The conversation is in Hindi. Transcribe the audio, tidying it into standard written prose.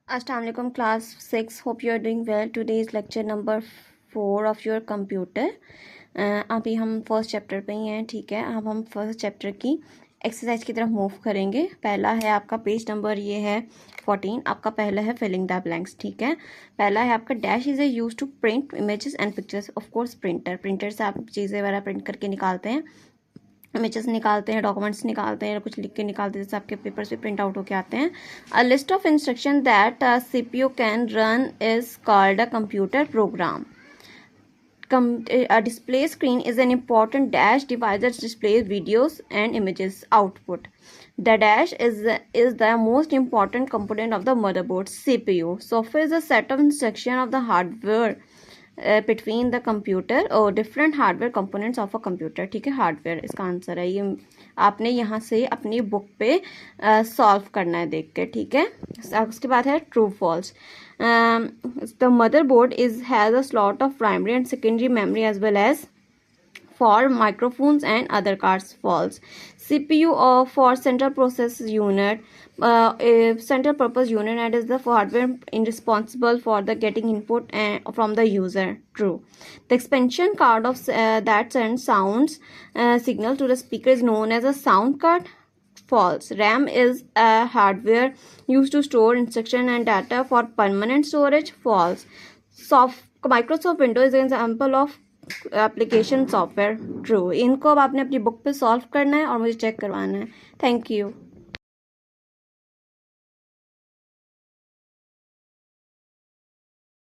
अस्सलाम वालेकुम class 6 hope you are doing well. Today is lecture number 4 of your computer. अभी हम फर्स्ट चैप्टर पे ही हैं. ठीक है, अब हम फर्स्ट चैप्टर की एक्सरसाइज की तरफ मूव करेंगे. पहला है आपका पेज नंबर ये है 14. आपका पहला है फिलिंग द ब्लैंक्स. ठीक है, पहला है आपका dash is a use to print images and pictures. Of course printer से आप चीज़ें वगैरह प्रिंट करके निकालते हैं, इमेजेस निकालते हैं, डॉक्यूमेंट्स निकालते हैं, कुछ लिख के निकालते हैं, जैसे आपके पेपर्स पे प्रिंट आउट होके आते हैं. A list of instruction that CPU can run is called a computer program. A display screen is an important dash device that displays videos and images output. The dash is the most important component of the motherboard CPU. Software is a set of instruction of the hardware between the computer और different hardware components of a computer. ठीक है, हार्डवेयर इसका आंसर है. ये आपने यहाँ से अपनी बुक पे सॉल्व करना है देख के. ठीक है, उसके बाद है true false. The motherboard has a slot of primary and secondary memory as well as for microphones and other cards. False. CPU for central process unit, a central purpose unit, and is the hardware responsible for the getting input from the user. True. The expansion card of that sends sounds signal to the speaker is known as a sound card. False. RAM is a hardware used to store instruction and data for permanent storage. False. Microsoft Windows is an example of application software. True. इनको अब आपने अपनी बुक पे सॉल्व करना है और मुझे चेक करवाना है. Thank you.